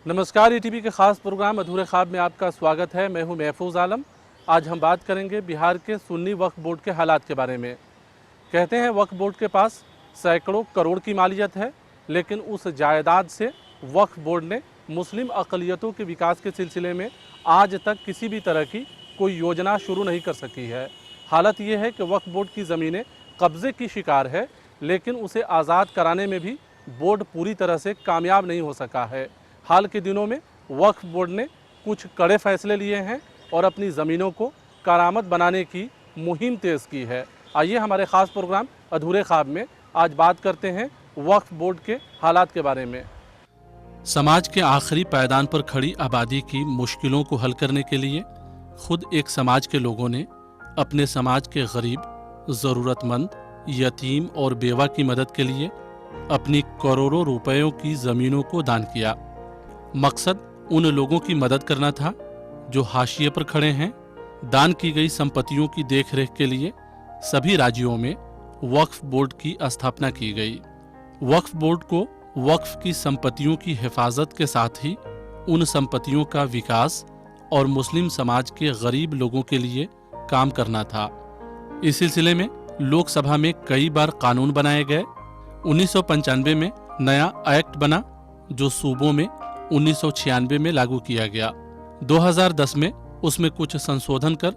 नमस्कार, ईटीवी के खास प्रोग्राम अधूरे ख्वाब में आपका स्वागत है। मैं हूं महफूज आलम। आज हम बात करेंगे बिहार के सुन्नी वक्फ बोर्ड के हालात के बारे में। कहते हैं वक्फ बोर्ड के पास सैकड़ों करोड़ की मालियत है, लेकिन उस जायदाद से वक्फ बोर्ड ने मुस्लिम अक़लियतों के विकास के सिलसिले में आज तक किसी भी तरह की कोई योजना शुरू नहीं कर सकी है। हालत ये है कि वक्फ बोर्ड की ज़मीनें कब्ज़े की शिकार है, लेकिन उसे आज़ाद कराने में भी बोर्ड पूरी तरह से कामयाब नहीं हो सका है। हाल के दिनों में वक्फ बोर्ड ने कुछ कड़े फैसले लिए हैं और अपनी ज़मीनों को करामत बनाने की मुहिम तेज़ की है। आइए हमारे ख़ास प्रोग्राम अधूरे ख्वाब में आज बात करते हैं वक्फ बोर्ड के हालात के बारे में। समाज के आखिरी पायदान पर खड़ी आबादी की मुश्किलों को हल करने के लिए खुद एक समाज के लोगों ने अपने समाज के गरीब, ज़रूरतमंद, यतीम और बेवा की मदद के लिए अपनी करोड़ों रुपयों की ज़मीनों को दान किया। मकसद उन लोगों की मदद करना था जो हाशिए पर खड़े हैं। दान की गई संपत्तियों की देखरेख के लिए सभी राज्यों में वक्फ बोर्ड की स्थापना की गई। वक्फ बोर्ड को वक्फ की संपत्तियों की हिफाजत के साथ ही उन संपत्तियों का विकास और मुस्लिम समाज के गरीब लोगों के लिए काम करना था। इस सिलसिले में लोकसभा में कई बार कानून बनाए गए। 1995 में नया एक्ट बना जो सूबों में 1996 में लागू किया गया। 2010 में उसमें कुछ संशोधन कर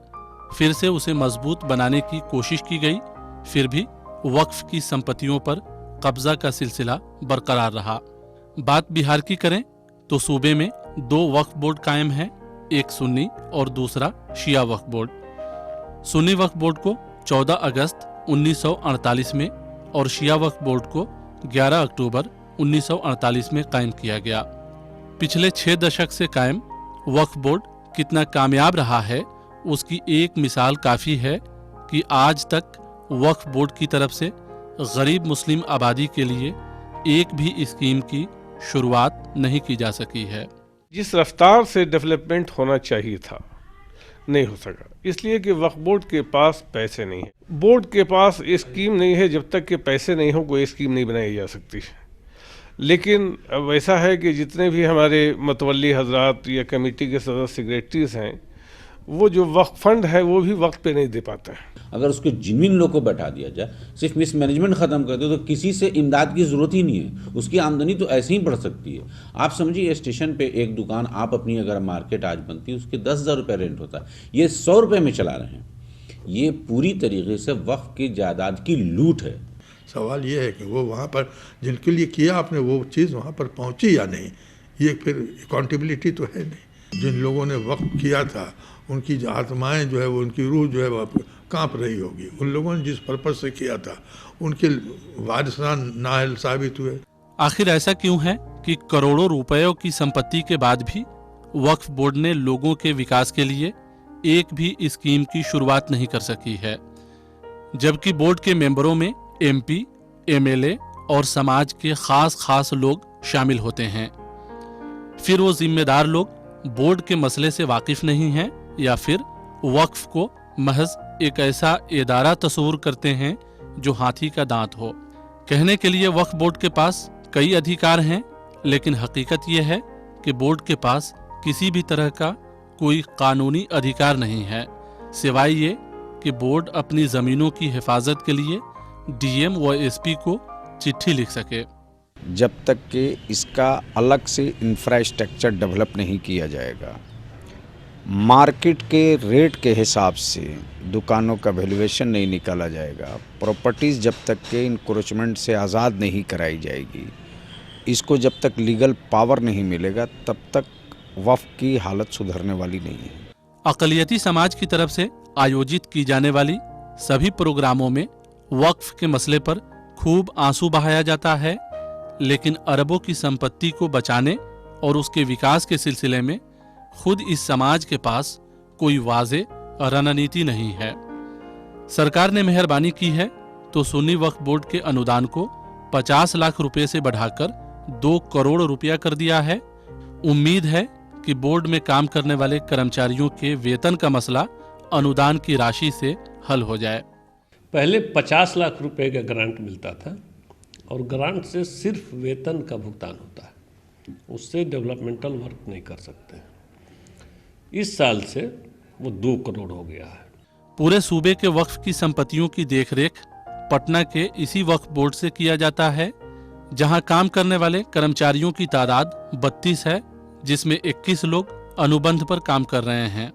फिर से उसे मजबूत बनाने की कोशिश की गई। फिर भी वक्फ की संपत्तियों पर कब्जा का सिलसिला बरकरार रहा। बात बिहार की करें तो सूबे में 2 वक्फ बोर्ड कायम हैं, एक सुन्नी और दूसरा शिया वक्फ बोर्ड। सुन्नी वक्फ बोर्ड को 14 अगस्त 1948 में और शिया वक्फ बोर्ड को 11 अक्टूबर 1948 में कायम किया गया। पिछले 6 दशक से कायम वक्फ बोर्ड कितना कामयाब रहा है, उसकी एक मिसाल काफ़ी है कि आज तक वक्फ बोर्ड की तरफ से गरीब मुस्लिम आबादी के लिए एक भी स्कीम की शुरुआत नहीं की जा सकी है। जिस रफ्तार से डेवलपमेंट होना चाहिए था नहीं हो सका, इसलिए कि वक्फ बोर्ड के पास पैसे नहीं है। बोर्ड के पास स्कीम नहीं है, जब तक के पैसे नहीं हो कोई स्कीम नहीं बनाई जा सकती। लेकिन अब ऐसा है कि जितने भी हमारे मतवल्ली हजरात या कमेटी के सदस्य सेक्रेटरीज हैं, वो जो वक्फ फंड है वो भी वक्त पे नहीं दे पाते हैं। अगर उसके जिनविन लोग को बैठा दिया जाए, सिर्फ मिसमैनेजमेंट खत्म कर दो तो किसी से इमदाद की जरूरत ही नहीं है। उसकी आमदनी तो ऐसे ही बढ़ सकती है। आप समझिए स्टेशन पे एक दुकान आप अपनी अगर मार्केट आज बनती है उसके 10,000 रुपये रेंट होता है, ये 100 रुपये में चला रहे हैं। ये पूरी तरीके से वक्फ की जायदाद की लूट है। सवाल ये है कि वो वहाँ पर जिनके लिए किया आपने वो चीज़ वहाँ पर पहुँची या नहीं, ये फिर अकाउंटेबिलिटी तो है नहीं। जिन लोगों ने वक्फ किया था उनकी जो आत्माएं जो है वो, उनकी रूह जो है वो कांप रही होगी। उन लोगों ने जिस पर्पज से किया था उनके वारिसान नाअहल साबित हुए। आखिर ऐसा क्यों है कि करोड़ों रुपयों की संपत्ति के बाद भी वक्फ बोर्ड ने लोगों के विकास के लिए एक भी स्कीम की शुरुआत नहीं कर सकी है, जबकि बोर्ड के मेंबरों में एमपी, एमएलए और समाज के खास लोग शामिल होते हैं। फिर वो जिम्मेदार लोग बोर्ड के मसले से वाकिफ नहीं हैं या फिर वक्फ को महज एक ऐसा इदारा तस्वूर करते हैं जो हाथी का दांत हो। कहने के लिए वक्फ बोर्ड के पास कई अधिकार हैं, लेकिन हकीकत यह है कि बोर्ड के पास किसी भी तरह का कोई कानूनी अधिकार नहीं है, सिवाय ये कि बोर्ड अपनी ज़मीनों की हिफाजत के लिए डीएम व एसपी को चिट्ठी लिख सके। जब तक कि इसका अलग से इंफ्रास्ट्रक्चर डेवलप नहीं किया जाएगा, मार्केट के रेट के हिसाब से दुकानों का वैल्यूएशन नहीं निकाला जाएगा, प्रॉपर्टीज़ जब तक के इंक्रोचमेंट से आज़ाद नहीं कराई जाएगी, इसको जब तक लीगल पावर नहीं मिलेगा, तब तक वक्फ की हालत सुधरने वाली नहीं है। अक़लियती समाज की तरफ से आयोजित की जाने वाली सभी प्रोग्रामों में वक्फ के मसले पर खूब आंसू बहाया जाता है, लेकिन अरबों की संपत्ति को बचाने और उसके विकास के सिलसिले में खुद इस समाज के पास कोई वाज़े रणनीति नहीं है। सरकार ने मेहरबानी की है तो सुन्नी वक्फ बोर्ड के अनुदान को 50 लाख रुपए से बढ़ाकर 2 करोड़ रुपया कर दिया है। उम्मीद है कि बोर्ड में काम करने वाले कर्मचारियों के वेतन का मसला अनुदान की राशि से हल हो जाए। पहले 50 लाख रुपए का ग्रांट मिलता था और ग्रांट से सिर्फ वेतन का भुगतान होता है। उससे डेवलपमेंटल वर्क नहीं कर सकते। इस साल से वो 2 करोड़ हो गया है। पूरे सूबे के वक्फ की संपत्तियों की देखरेख पटना के इसी वक्फ बोर्ड से किया जाता है, जहां काम करने वाले कर्मचारियों की तादाद 32 है, जिसमें 21 लोग अनुबंध पर काम कर रहे हैं।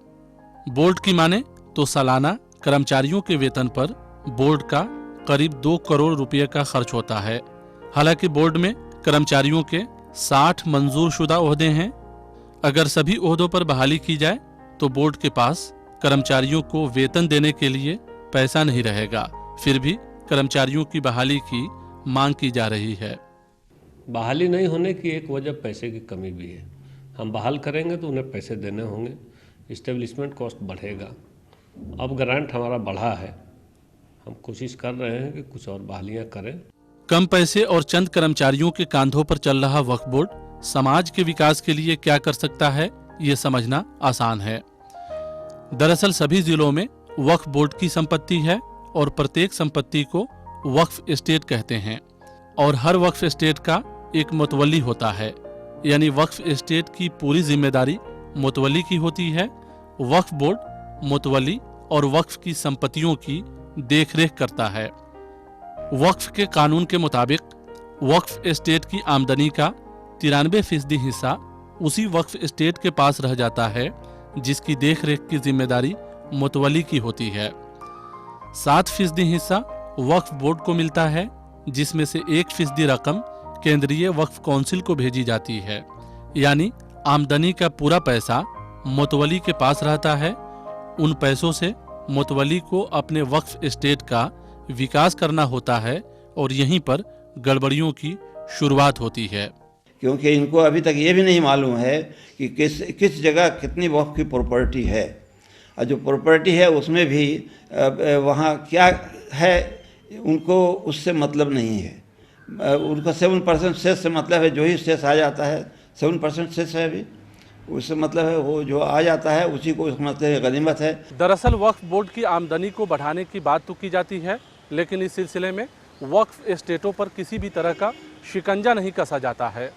बोर्ड की माने तो सालाना कर्मचारियों के वेतन पर बोर्ड का करीब 2 करोड़ रुपये का खर्च होता है। हालांकि बोर्ड में कर्मचारियों के 60 मंजूरशुदा ओहदे हैं। अगर सभी ओहदों पर बहाली की जाए तो बोर्ड के पास कर्मचारियों को वेतन देने के लिए पैसा नहीं रहेगा। फिर भी कर्मचारियों की बहाली की मांग की जा रही है। बहाली नहीं होने की एक वजह पैसे की कमी भी है। हम बहाल करेंगे तो उन्हें पैसे देने होंगे, इस्टेब्लिशमेंट कॉस्ट बढ़ेगा। अब ग्रांट हमारा बढ़ा है, हम कोशिश कर रहे हैं कि कुछ और बहालियाँ करें। कम पैसे और चंद कर्मचारियों के कांधों पर चल रहा वक्फ बोर्ड समाज के विकास के लिए क्या कर सकता है, ये समझना आसान है। दरअसल सभी जिलों में वक्फ बोर्ड की संपत्ति है और प्रत्येक संपत्ति को वक्फ एस्टेट कहते हैं और हर वक्फ एस्टेट का एक मुतवल्ली होता है, यानी वक्फ एस्टेट की पूरी जिम्मेदारी मुतवल्ली की होती है। वक्फ बोर्ड मुतवल्ली और वक्फ की संपत्तियों की देखरेख करता है। वक्फ के कानून के मुताबिक वक्फ एस्टेट की आमदनी का 93% हिस्सा उसी वक्फ एस्टेट के पास रह जाता है, जिसकी देखरेख की जिम्मेदारी मुतवल्ली की होती है। 7% हिस्सा वक्फ बोर्ड को मिलता है, जिसमें से 1% रकम केंद्रीय वक्फ काउंसिल को भेजी जाती है। यानी आमदनी का पूरा पैसा मुतवल्ली के पास रहता है। उन पैसों से मुतवल्ली को अपने वक्फ एस्टेट का विकास करना होता है और यहीं पर गड़बड़ियों की शुरुआत होती है। क्योंकि इनको अभी तक ये भी नहीं मालूम है कि किस जगह कितनी वक्फ की प्रॉपर्टी है, और जो प्रॉपर्टी है उसमें भी वहाँ क्या है उनको उससे मतलब नहीं है। उनको 7% सेस से मतलब है, जो ही सेस आ जाता है 7% सेस है, अभी उससे मतलब है वो जो आ जाता है उसी को मतलब है गनीमत है। दरअसल वक्फ बोर्ड की आमदनी को बढ़ाने की बात तो की जाती है, लेकिन इस सिलसिले में वक्फ एस्टेटों पर किसी भी तरह का शिकंजा नहीं कसा जाता है।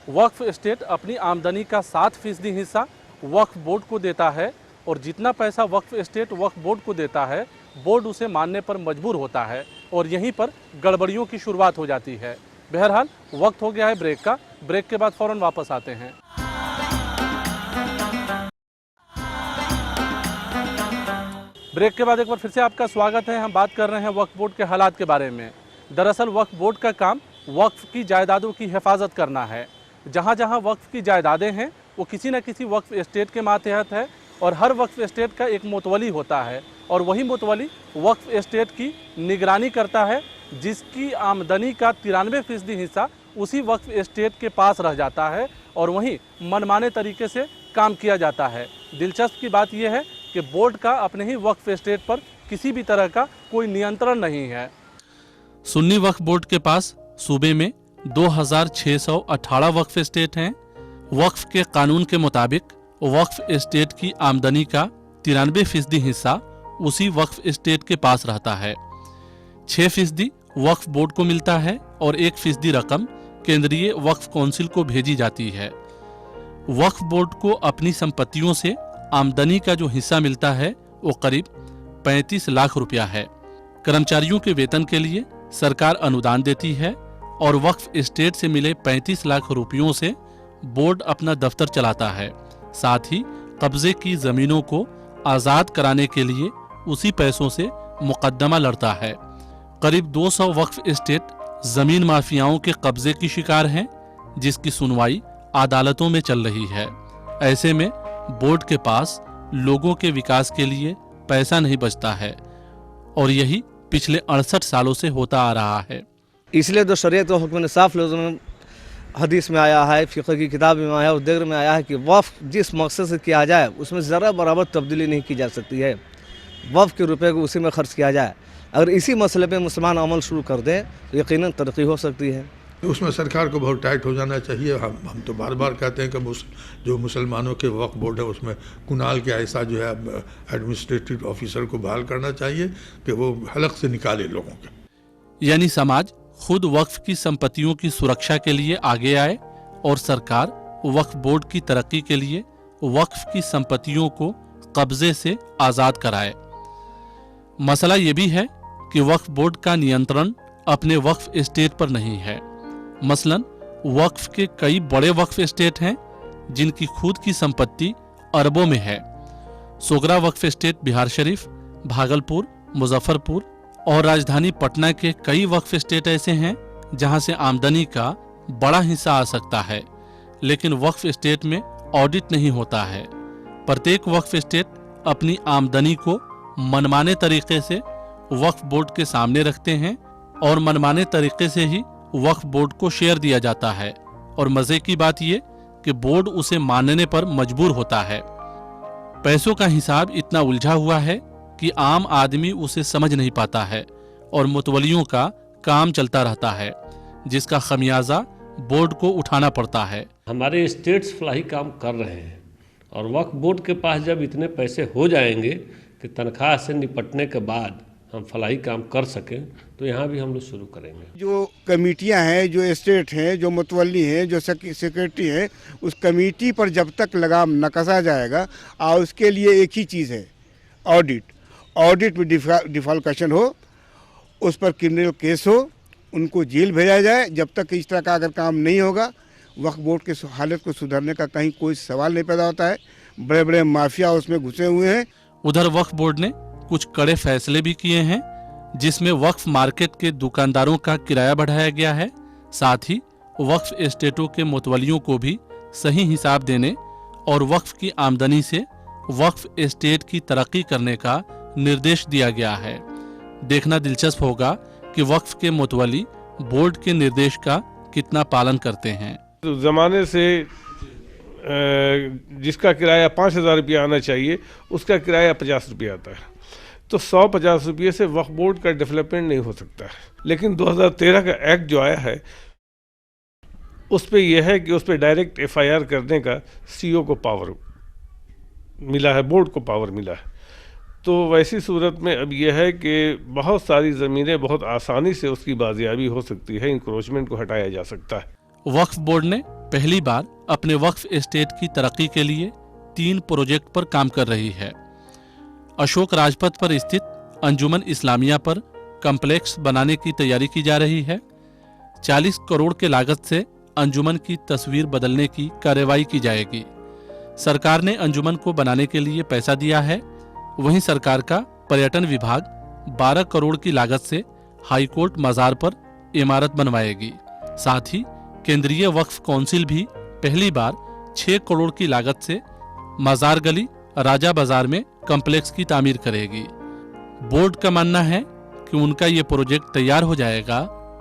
वक्फ एस्टेट अपनी आमदनी का 7% हिस्सा वक्फ बोर्ड को देता है और जितना पैसा वक्फ एस्टेट वक्फ बोर्ड को देता है, बोर्ड उसे मानने पर मजबूर होता है और यहीं पर गड़बड़ियों की शुरुआत हो जाती है। बहरहाल वक्त हो गया है ब्रेक का। ब्रेक के बाद फौरन वापस आते हैं। ब्रेक के बाद एक बार फिर से आपका स्वागत है। हम बात कर रहे हैं वक्फ बोर्ड के हालात के बारे में। दरअसल वक्फ बोर्ड का काम वक्फ की जायदादों की हिफाजत करना है। जहाँ जहाँ वक्फ की जायदादें हैं वो किसी न किसी वक्फ एस्टेट के मातहत है और हर वक्फ एस्टेट का एक मुतवली होता है और वही मुतवली वक्फ एस्टेट की निगरानी करता है, जिसकी आमदनी का 93% हिस्सा उसी वक्फ एस्टेट के पास रह जाता है और वहीं मनमाने तरीके से काम किया जाता है। दिलचस्प की बात यह है कि बोर्ड का अपने ही वक्फ एस्टेट पर किसी भी तरह का कोई नियंत्रण नहीं है। सुन्नी वक्फ बोर्ड के पास सूबे में 2618 वक्फ एस्टेट हैं। वक्फ के कानून के मुताबिक वक्फ एस्टेट की आमदनी का 93% हिस्सा उसी वक्फ एस्टेट के पास रहता है। 6% वक्फ बोर्ड को मिलता है और 1% रकम केंद्रीय वक्फ काउंसिल को भेजी जाती है। वक्फ बोर्ड को अपनी संपत्तियों से आमदनी का जो हिस्सा मिलता है वो करीब 35 लाख रुपया है। कर्मचारियों के वेतन के लिए सरकार अनुदान देती है और वक्फ एस्टेट से मिले 35 लाख रुपयों से बोर्ड अपना दफ्तर चलाता है। साथ ही कब्जे की जमीनों को आज़ाद कराने के लिए उसी पैसों से मुकदमा लड़ता है। करीब 200 वक्फ एस्टेट जमीन माफियाओं के कब्जे की शिकार हैं, जिसकी सुनवाई अदालतों में चल रही है। ऐसे में बोर्ड के पास लोगों के विकास के लिए पैसा नहीं बचता है और यही पिछले 68 सालों से होता आ रहा है। इसलिए तो शरीयत व हुक्म ने साफ लफ्ज़ों में हदीस में आया है, फ़िक़्ह की किताब में आया है और दिगर में आया है कि वफ़ जिस मकसद से किया जाए उसमें ज़रा बराबर तब्दीली नहीं की जा सकती है। वफ़ के रुपए को उसी में खर्च किया जाए। अगर इसी मसले पे मुसलमान अमल शुरू कर दें तो यकीनन तरक्की हो सकती है। उसमें सरकार को बहुत टाइट हो जाना चाहिए। हम तो बार बार कहते हैं कि जो मुसलमानों के वक्फ बोर्ड है उसमें कुनाल के ऐसा जो है एडमिनिस्ट्रेटिव ऑफिसर को बहाल करना चाहिए कि वो हलक से निकाले लोगों के। यानी समाज खुद वक्फ की संपत्तियों की सुरक्षा के लिए आगे आए और सरकार वक्फ बोर्ड की तरक्की के लिए वक्फ की संपत्तियों को कब्जे से आज़ाद कराए। मसला ये भी है कि वक्फ बोर्ड का नियंत्रण अपने वक्फ एस्टेट पर नहीं है। मसलन वक्फ के कई बड़े वक्फ एस्टेट हैं जिनकी खुद की संपत्ति अरबों में है। सोगरा वक्फ एस्टेट बिहार शरीफ, भागलपुर, मुजफ्फरपुर और राजधानी पटना के कई वक्फ एस्टेट ऐसे हैं जहां से आमदनी का बड़ा हिस्सा आ सकता है, लेकिन वक्फ एस्टेट में ऑडिट नहीं होता है। प्रत्येक वक्फ एस्टेट अपनी आमदनी को मनमाने तरीके से वक्फ बोर्ड के सामने रखते हैं और मनमाने तरीके से ही वक्फ बोर्ड को शेयर दिया जाता है। और मजे की बात यह कि बोर्ड उसे मानने पर मजबूर होता है। पैसों का हिसाब इतना उलझा हुआ है कि आम आदमी उसे समझ नहीं पाता है और मुतवलियों का काम चलता रहता है, जिसका खमियाजा बोर्ड को उठाना पड़ता है। हमारे स्टेट्स फलाही काम कर रहे हैं और वक्फ बोर्ड के पास जब इतने पैसे हो जाएंगे कि तनख्वाह से निपटने के बाद हम फलाही काम कर सकें, तो यहाँ भी हम लोग शुरू करेंगे। जो कमेटियां हैं, जो एस्टेट हैं, जो मुतवल्ली हैं, जो सेक्रेटरी हैं, उस कमेटी पर जब तक लगाम न कसा जाएगा, और उसके लिए एक ही चीज़ है, ऑडिट में डिफॉल्केशन हो, उस पर क्रिमिनल केस हो, उनको जेल भेजा जाए। जब तक इस तरह का अगर काम नहीं होगा, वक्फ बोर्ड के हालत को सुधारने का कहीं कोई सवाल नहीं पैदा होता है। बड़े बड़े माफिया उसमें घुसे हुए हैं। उधर वक्फ बोर्ड ने कुछ कड़े फैसले भी किए हैं, जिसमें वक्फ मार्केट के दुकानदारों का किराया बढ़ाया गया है। साथ ही वक्फ एस्टेटों के मुतवलियों को भी सही हिसाब देने और वक्फ की आमदनी से वक्फ एस्टेट की तरक्की करने का निर्देश दिया गया है। देखना दिलचस्प होगा कि वक्फ के मुतवली बोर्ड के निर्देश का कितना पालन करते हैं। तो ज़माने से जिसका किराया 5,000 रुपया आना चाहिए, उसका किराया 50 रुपया आता है। तो 150 रुपये से वक्फ बोर्ड का डेवलपमेंट नहीं हो सकता है। लेकिन 2013 का एक्ट जो आया है, उस पर यह है कि उस पर डायरेक्ट FIR करने का CO को पावर मिला है, बोर्ड को पावर मिला है। तो वैसी सूरत में अब यह है कि बहुत सारी ज़मीनें बहुत आसानी से उसकी बाजियाबी हो सकती है, इंक्रोचमेंट को हटाया जा सकता है। वक्फ बोर्ड ने पहली बार अपने वक्फ एस्टेट की तरक्की के लिए 3 प्रोजेक्ट पर काम कर रही है। अशोक राजपथ पर स्थित अंजुमन इस्लामिया पर कम्प्लेक्स बनाने की तैयारी की जा रही है। 40 करोड़ के लागत से अंजुमन की तस्वीर बदलने की कार्रवाई की जाएगी। सरकार ने अंजुमन को बनाने के लिए पैसा दिया है। वहीं सरकार का पर्यटन विभाग 12 करोड़ की लागत से हाईकोर्ट मजार पर इमारत बनवाएगी। साथ ही केंद्रीय वक्फ काउंसिल भी पहली बार 6 करोड़ की लागत से मजार गली राजा बाजार में कॉम्प्लेक्स की तामीर करेगी। बोर्ड का मानना है कि उनका ये प्रोजेक्ट तैयार हो जाएगा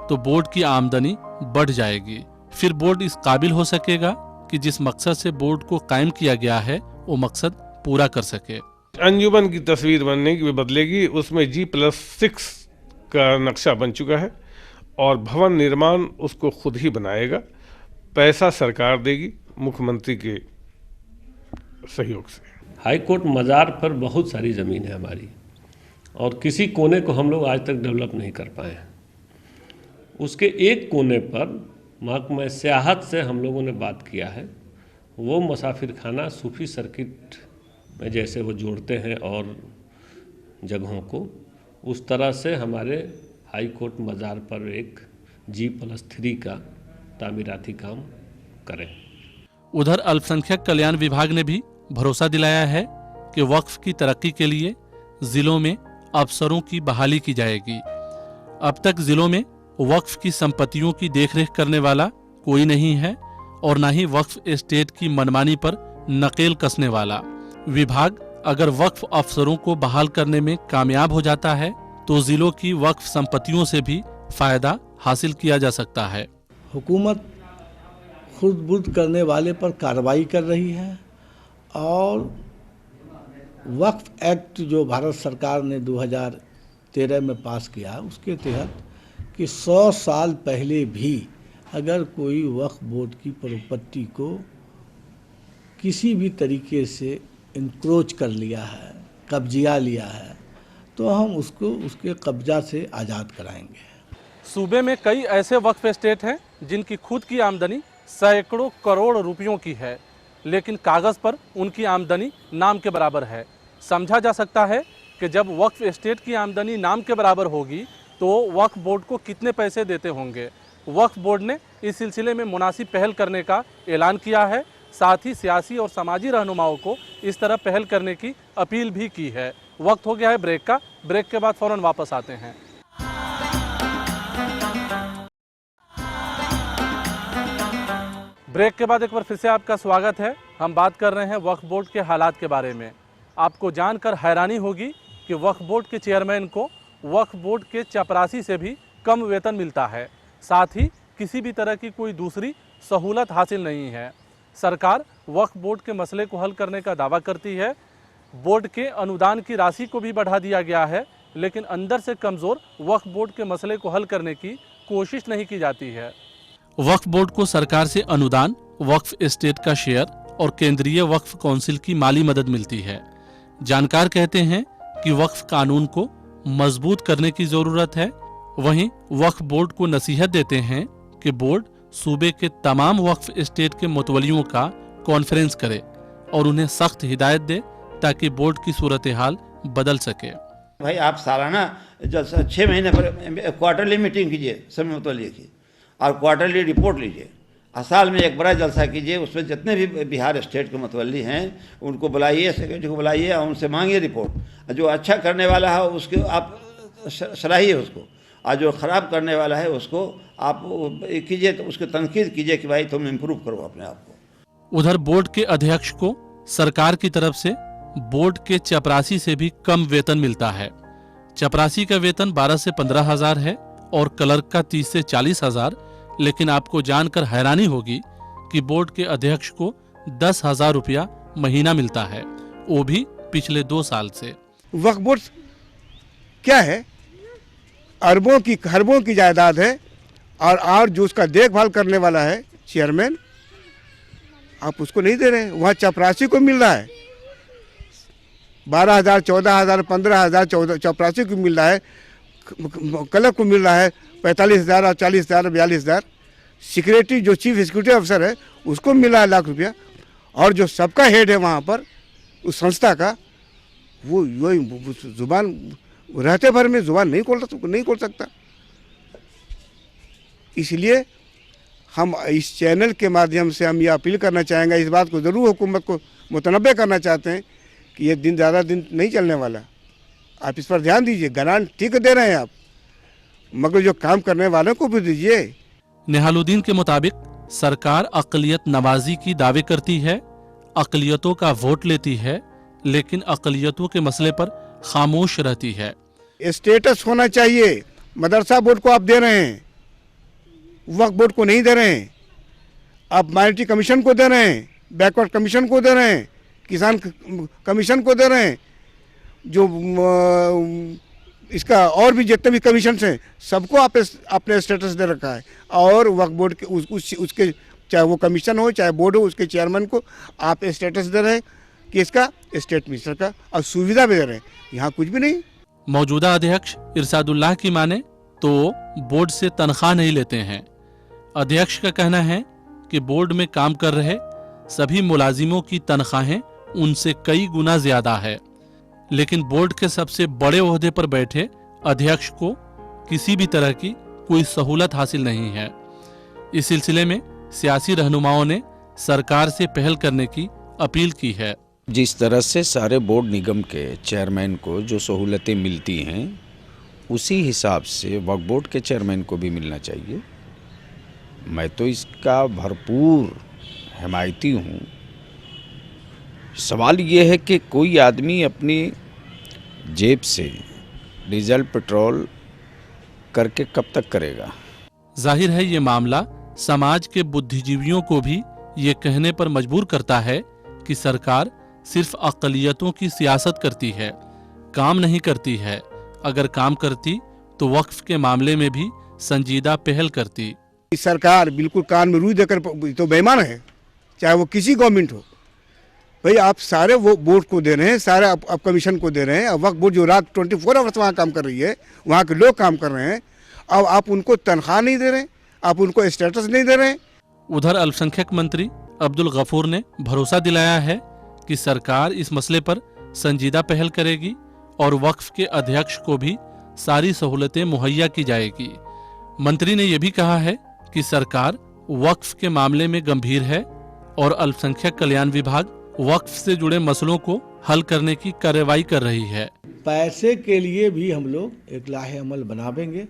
तो बोर्ड की आमदनी बढ़ जाएगी। फिर बोर्ड इस काबिल हो सकेगा कि जिस मकसद से बोर्ड को कायम किया गया है वो मकसद पूरा कर सके। अंजुमन की तस्वीर बनने की बदलेगी, उसमें G+6 का नक्शा बन चुका है और भवन निर्माण उसको खुद ही बनाएगा। पैसा सरकार देगी मुख्यमंत्री के सहयोग से। हाई कोर्ट मज़ार पर बहुत सारी ज़मीन है हमारी, और किसी कोने को हम लोग आज तक डेवलप नहीं कर पाए हैं। उसके एक कोने पर महकमा सियाहत से हम लोगों ने बात किया है। वो मुसाफिर खाना सूफी सर्किट में जैसे वो जोड़ते हैं और जगहों को, उस तरह से हमारे हाई कोर्ट मज़ार पर एक G+3 का तामीराती काम करें। उधर अल्पसंख्यक कल्याण विभाग ने भी भरोसा दिलाया है कि वक्फ की तरक्की के लिए जिलों में अफसरों की बहाली की जाएगी। अब तक जिलों में वक्फ की संपत्तियों की देखरेख करने वाला कोई नहीं है और न ही वक्फ एस्टेट की मनमानी पर नकेल कसने वाला। विभाग अगर वक्फ अफसरों को बहाल करने में कामयाब हो जाता है तो जिलों की वक्फ संपत्तियों से भी फायदा हासिल किया जा सकता है। हुकूमत खुद बुर्द करने वाले पर कार्रवाई कर रही है और वक्फ एक्ट जो भारत सरकार ने 2013 में पास किया, उसके तहत कि 100 साल पहले भी अगर कोई वक्फ बोर्ड की प्रॉपर्टी को किसी भी तरीके से इंक्रोच कर लिया है, कब्जिया लिया है, तो हम उसको उसके कब्जा से आज़ाद कराएंगे। सूबे में कई ऐसे वक्फ एस्टेट हैं जिनकी खुद की आमदनी सैकड़ों करोड़ रुपयों की है, लेकिन कागज़ पर उनकी आमदनी नाम के बराबर है। समझा जा सकता है कि जब वक्फ एस्टेट की आमदनी नाम के बराबर होगी तो वक्फ बोर्ड को कितने पैसे देते होंगे। वक्फ बोर्ड ने इस सिलसिले में मुनासिब पहल करने का ऐलान किया है। साथ ही सियासी और समाजी रहनुमाओं को इस तरह पहल करने की अपील भी की है। वक्त हो गया है ब्रेक का। ब्रेक के बाद फ़ौरन वापस आते हैं। ब्रेक के बाद एक बार फिर से आपका स्वागत है। हम बात कर रहे हैं वक्फ बोर्ड के हालात के बारे में। आपको जानकर हैरानी होगी कि वक्फ बोर्ड के चेयरमैन को वक्फ बोर्ड के चपरासी से भी कम वेतन मिलता है। साथ ही किसी भी तरह की कोई दूसरी सहूलत हासिल नहीं है। सरकार वक्फ बोर्ड के मसले को हल करने का दावा करती है। बोर्ड के अनुदान की राशि को भी बढ़ा दिया गया है, लेकिन अंदर से कमज़ोर वक्फ बोर्ड के मसले को हल करने की कोशिश नहीं की जाती है। वक्फ बोर्ड को सरकार से अनुदान, वक्फ एस्टेट का शेयर और केंद्रीय वक्फ काउंसिल की माली मदद मिलती है। जानकार कहते हैं कि वक्फ कानून को मजबूत करने की जरूरत है। वहीं वक्फ बोर्ड को नसीहत देते हैं कि बोर्ड सूबे के तमाम वक्फ एस्टेट के मुतवलियों का कॉन्फ्रेंस करे और उन्हें सख्त हिदायत दे ताकि बोर्ड की सूरत हाल बदल सके। भाई आप सालाना जैसा 6 महीने पर क्वार्टरली मीटिंग कीजिए सब मुतवल्ली की और क्वार्टरली रिपोर्ट लीजिए। साल में एक बड़ा जलसा कीजिए, उसमें जितने भी बिहार स्टेट के मुतवल्ली हैं उनको बुलाइए, सेक्रेटरी को बुलाइए और उनसे मांगिए रिपोर्ट। जो अच्छा करने वाला है उसको आप सराहिए उसको, और जो ख़राब करने वाला है उसको आप कीजिए, तो उसकी तनकीद कीजिए कि भाई तुम इम्प्रूव करो अपने आप को। उधर बोर्ड के अध्यक्ष को सरकार की तरफ से बोर्ड के चपरासी से भी कम वेतन मिलता है। चपरासी का वेतन 12 से 15 हजार है और क्लर्क का 30 से 40 हजार। लेकिन आपको जानकर हैरानी होगी कि बोर्ड के अध्यक्ष को 10,000 रुपया महीना मिलता है, वो भी पिछले 2 साल से। वक्फ बोर्ड क्या है? अरबों की जायदाद है और जो उसका देखभाल करने वाला है चेयरमैन, आप उसको नहीं दे रहे हैं। वहाँ चपरासी को मिल रहा है 12,000, 14,000, 15,000 चपरासी को मिल रहा है, क्लर्क को मिल रहा है 45,000 और 40,000, 42,000। सिक्योरिटी जो चीफ एग्जीक्यूटिव अफसर है उसको मिल रहा है लाख रुपया, और जो सबका हेड है वहाँ पर उस संस्था का, वो जुबान रहते भर में जुबान नहीं खोल सकता। इसलिए हम इस चैनल के माध्यम से हम ये अपील करना चाहेंगे, इस बात को ज़रूर हुकूमत को मुतनब्बे करना चाहते हैं कि ये दिन ज़्यादा दिन नहीं चलने वाला। आप इस पर ध्यान दीजिए। ग्रांट ठीक दे रहे हैं आप, मगर जो काम करने वालों को भी दीजिए। निहालुद्दीन के मुताबिक सरकार अक़लियत नवाजी की दावे करती है, अक़लियतों का वोट लेती है, लेकिन अक़लियतों के मसले पर खामोश रहती है। स्टेटस होना चाहिए। मदरसा बोर्ड को आप दे रहे हैं, वक्फ बोर्ड को नहीं दे रहे हैं। आप माइनॉरिटी कमीशन को दे रहे हैं, बैकवर्ड कमीशन को दे रहे हैं, किसान कमीशन को दे रहे हैं, जो इसका और भी जितने भी कमीशन हैं सबको आप अपने स्टेटस दे रखा है। और वक्फ बोर्ड के उसके चाहे वो कमीशन हो चाहे बोर्ड हो, उसके चेयरमैन को आप स्टेटस दे रहे हैं कि इसका स्टेट मिनिस्टर का, और सुविधा भी दे रहे हैं। यहाँ कुछ भी नहीं। मौजूदा अध्यक्ष इरशादुल्लाह की माने तो बोर्ड से तनख्वाह नहीं लेते हैं। अध्यक्ष का कहना है कि बोर्ड में काम कर रहे सभी मुलाजिमों की तनख्वाहें उनसे कई गुना ज्यादा है, लेकिन बोर्ड के सबसे बड़े ओहदे पर बैठे अध्यक्ष को किसी भी तरह की कोई सहूलत हासिल नहीं है। इस सिलसिले में सियासी रहनुमाओं ने सरकार से पहल करने की अपील की है। जिस तरह से सारे बोर्ड निगम के चेयरमैन को जो सहूलतें मिलती हैं उसी हिसाब से वक्फ बोर्ड के चेयरमैन को भी मिलना चाहिए। मैं तो इसका भरपूर हिमायती हूँ। सवाल ये है कि कोई आदमी अपनी जेब से डीजल पेट्रोल करके कब तक करेगा। जाहिर है ये मामला समाज के बुद्धिजीवियों को भी ये कहने पर मजबूर करता है कि सरकार सिर्फ अक़लियतों की सियासत करती है, काम नहीं करती है। अगर काम करती तो वक्फ के मामले में भी संजीदा पहल करती। सरकार बिल्कुल कान में रुई देकर तो बेईमान है, चाहे वो किसी गवर्नमेंट हो। भाई आप सारे वो बोर्ड को दे रहे हैं, सारे आप कमीशन को दे रहे हैं। वक्फ बोर्ड जो रात 24 आवर्स वहाँ काम कर रही है, वहाँ के लोग काम कर रहे हैं, अब आप उनको तनख्वाह नहीं दे रहे हैं, आप उनको स्टेटस नहीं दे रहे हैं। उधर अल्पसंख्यक मंत्री अब्दुल गफूर ने भरोसा दिलाया है कि सरकार इस मसले पर संजीदा पहल करेगी और वक्फ के अध्यक्ष को भी सारी सहूलतें मुहैया की जाएगी। मंत्री ने यह भी कहा है कि सरकार वक्फ के मामले में गंभीर है और अल्पसंख्यक कल्याण विभाग वक्फ से जुड़े मसलों को हल करने की कार्रवाई कर रही है। पैसे के लिए भी हम लोग एक लाहे अमल बनावेंगे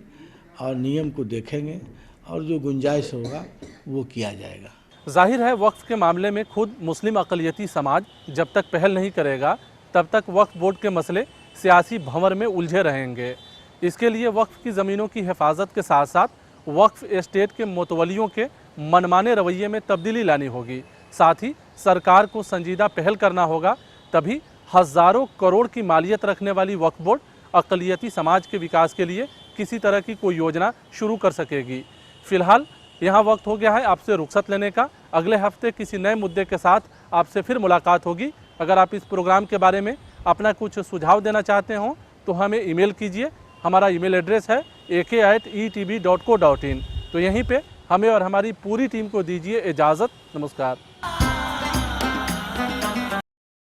और नियम को देखेंगे और जो गुंजाइश होगा वो किया जाएगा। जाहिर है वक्फ के मामले में खुद मुस्लिम अक़लियती समाज जब तक पहल नहीं करेगा तब तक वक्फ बोर्ड के मसले सियासी भंवर में उलझे रहेंगे। इसके लिए वक्फ की ज़मीनों की हिफाजत के साथ साथ वक्फ एस्टेट के मुतवलियों के मनमाने रवैये में तब्दीली लानी होगी। साथ ही सरकार को संजीदा पहल करना होगा, तभी हज़ारों करोड़ की मालियत रखने वाली वक्फ बोर्ड अक़लियती समाज के विकास के लिए किसी तरह की कोई योजना शुरू कर सकेगी। फ़िलहाल यहाँ वक्त हो गया है आपसे रुखसत लेने का। अगले हफ्ते किसी नए मुद्दे के साथ आपसे फिर मुलाकात होगी। अगर आप इस प्रोग्राम के बारे में अपना कुछ सुझाव देना चाहते हों तो हमें ईमेल कीजिए। हमारा ईमेल एड्रेस है ak@etv.co.in। तो यहीं पे हमें और हमारी पूरी टीम को दीजिए इजाज़त। नमस्कार।